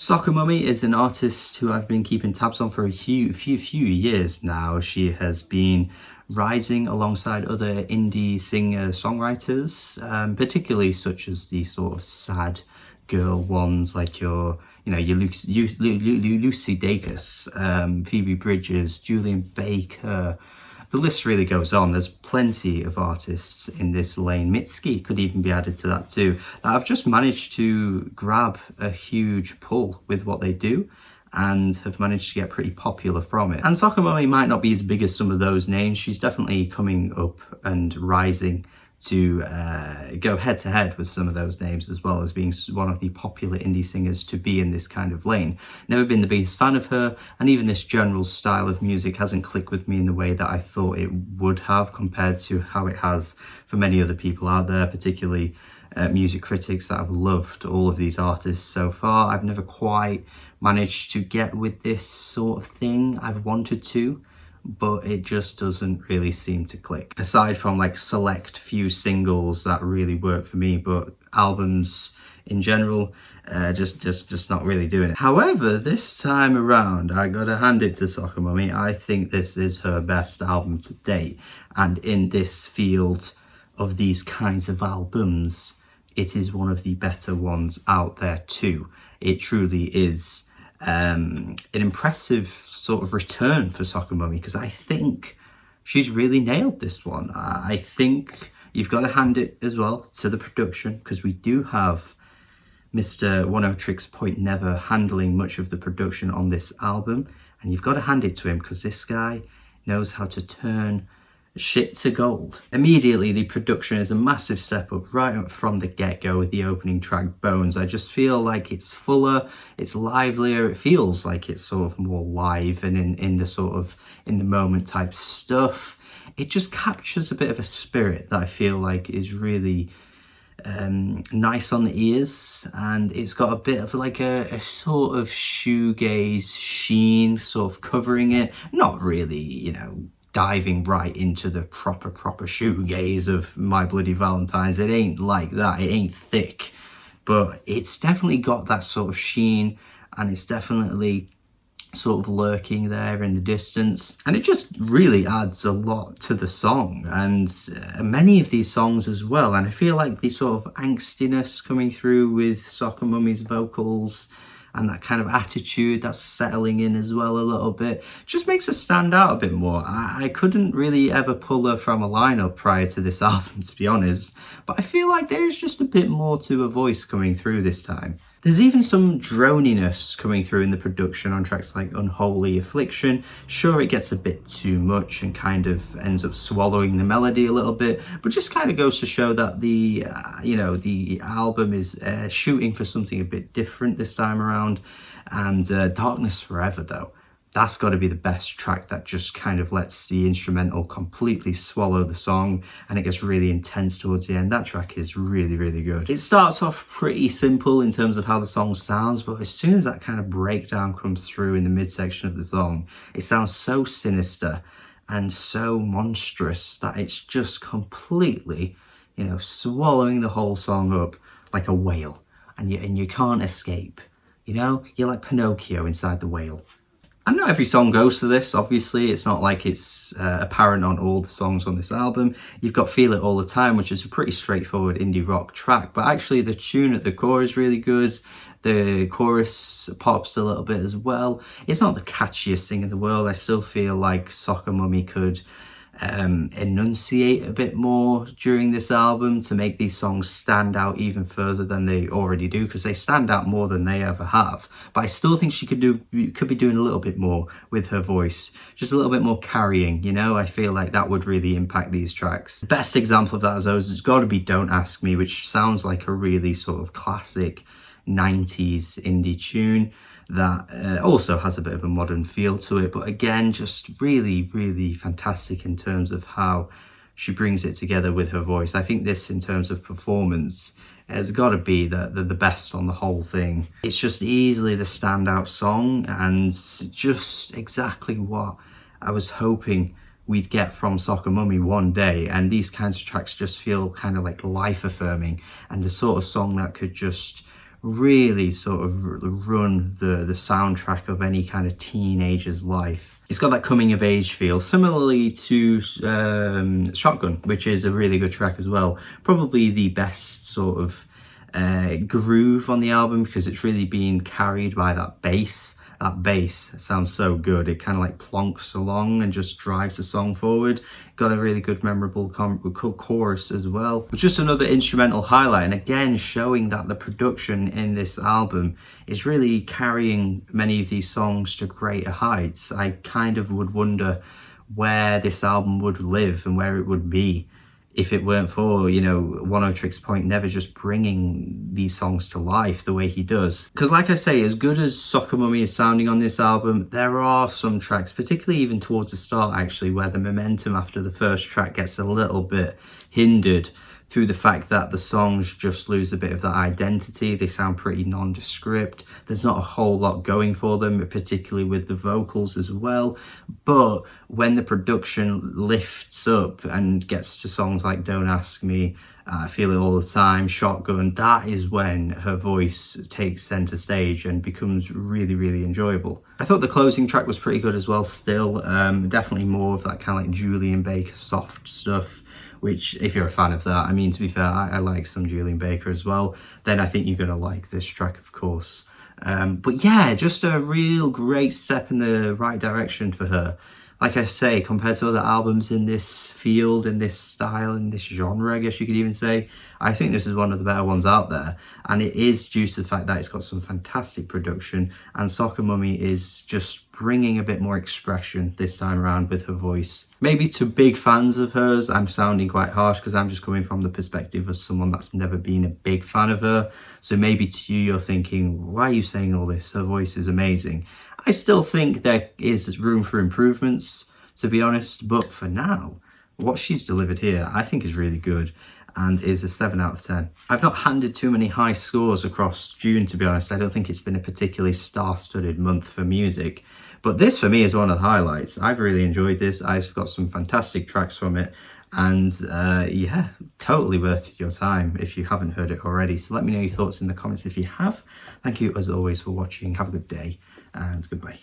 Soccer Mummy is an artist who I've been keeping tabs on for a few years now. She has been rising alongside other indie singer-songwriters, particularly such as the sort of sad girl ones like your Lucy Dacus, Phoebe Bridgers, Julian Baker. The list really goes on. There's plenty of artists in this lane. Mitski could even be added to that too. I've just managed to grab a huge pull with what they do and have managed to get pretty popular from it. And Soccer Mummy might not be as big as some of those names. She's definitely coming up and rising to go head to head with some of those names, as well as being one of the popular indie singers to be in this kind of lane. Never been the biggest fan of her, and even this general style of music hasn't clicked with me in the way that I thought it would have compared to how it has for many other people out there, particularly music critics that have loved all of these artists so far. I've never quite managed to get with this sort of thing. I've wanted to, but it just doesn't really seem to click. Aside from like select few singles that really work for me, but albums in general, just not really doing it. However, this time around, I gotta hand it to Soccer Mummy. I think this is her best album to date, and in this field of these kinds of albums, it is one of the better ones out there too. It truly is an impressive sort of return for Soccer Mummy, because I think she's really nailed this one. I think you've got to hand it as well to the production, because we do have Mr. Oneohtrix Point Never handling much of the production on this album, and you've got to hand it to him because this guy knows how to turn shit to gold. Immediately, the production is a massive step up right up from the get-go with the opening track Bones. I just feel like it's fuller, it's livelier, it feels like it's sort of more live and in the sort of in the moment type stuff. It just captures a bit of a spirit that I feel like is really nice on the ears, and it's got a bit of like a sort of shoegaze sheen sort of covering it. Not really, you know, diving right into the proper shoegaze of My Bloody Valentine's. It ain't like that, it ain't thick, but it's definitely got that sort of sheen, and it's definitely sort of lurking there in the distance, and it just really adds a lot to the song, and many of these songs as well. And I feel like the sort of angstiness coming through with Soccer Mummy's vocals and that kind of attitude that's settling in as well a little bit just makes her stand out a bit more. I couldn't really ever pull her from a lineup prior to this album, to be honest, but I feel like there's just a bit more to her voice coming through this time. There's even some droniness coming through in the production on tracks like Unholy Affliction. Sure, it gets a bit too much and kind of ends up swallowing the melody a little bit, but just kind of goes to show that the album is shooting for something a bit different this time around. And Darkness Forever, though, that's got to be the best track that just kind of lets the instrumental completely swallow the song, and it gets really intense towards the end. That track is really, really good. It starts off pretty simple in terms of how the song sounds, but as soon as that kind of breakdown comes through in the midsection of the song, it sounds so sinister and so monstrous that it's just completely, you know, swallowing the whole song up like a whale, and you can't escape. You know, you're like Pinocchio inside the whale. And not every song goes to this, obviously. It's not like it's apparent on all the songs on this album. You've got Feel It All the Time, which is a pretty straightforward indie rock track, but actually the tune at the core is really good. The chorus pops a little bit as well. It's not the catchiest thing in the world. I still feel like Soccer Mummy could enunciate a bit more during this album to make these songs stand out even further than they already do, because they stand out more than they ever have. But I still think she could be doing a little bit more with her voice, just a little bit more carrying, you know. I feel like that would really impact these tracks. The best example of that has got to be Don't Ask Me, which sounds like a really sort of classic 90s indie tune that also has a bit of a modern feel to it, but again, just really, really fantastic in terms of how she brings it together with her voice. I think this, in terms of performance, has got to be the best on the whole thing. It's just easily the standout song, and just exactly what I was hoping we'd get from Soccer Mummy one day. And these kinds of tracks just feel kind of like life affirming, and the sort of song that could just really sort of run the soundtrack of any kind of teenager's life. It's got that coming of age feel, similarly to Shotgun, which is a really good track as well. Probably the best sort of groove on the album, because it's really being carried by that bass. That bass sounds so good. It kind of like plonks along and just drives the song forward. Got a really good memorable chorus as well. But just another instrumental highlight, and again showing that the production in this album is really carrying many of these songs to greater heights. I kind of would wonder where this album would live and where it would be if it weren't for, you know, Oneohtrix Point never just bringing these songs to life the way he does. Because like I say, as good as Soccer Mummy is sounding on this album, there are some tracks, particularly even towards the start actually, where the momentum after the first track gets a little bit hindered through the fact that the songs just lose a bit of that identity. They sound pretty nondescript. There's not a whole lot going for them, particularly with the vocals as well. But when the production lifts up and gets to songs like Don't Ask Me, I Feel It All the Time, Shotgun, that is when her voice takes center stage and becomes really, really enjoyable. I thought the closing track was pretty good as well still. Definitely more of that kind of like Julian Baker soft stuff, which, if you're a fan of that, I mean, to be fair, I like some Julian Baker as well, then I think you're going to like this track, of course. But yeah, just a real great step in the right direction for her. Like I say, compared to other albums in this field, in this style, in this genre, I guess you could even say, I think this is one of the better ones out there. And it is due to the fact that it's got some fantastic production, and Soccer Mummy is just bringing a bit more expression this time around with her voice. Maybe to big fans of hers, I'm sounding quite harsh because I'm just coming from the perspective of someone that's never been a big fan of her. So maybe to you, you're thinking, why are you saying all this? Her voice is amazing. I still think there is room for improvements, to be honest, but for now, what she's delivered here I think is really good and is a 7 out of 10. I've not handed too many high scores across June, to be honest. I don't think it's been a particularly star-studded month for music, but this for me is one of the highlights. I've really enjoyed this. I've got some fantastic tracks from it, and yeah, totally worth your time if you haven't heard it already. So let me know your thoughts in the comments if you have. Thank you as always for watching. Have a good day and goodbye.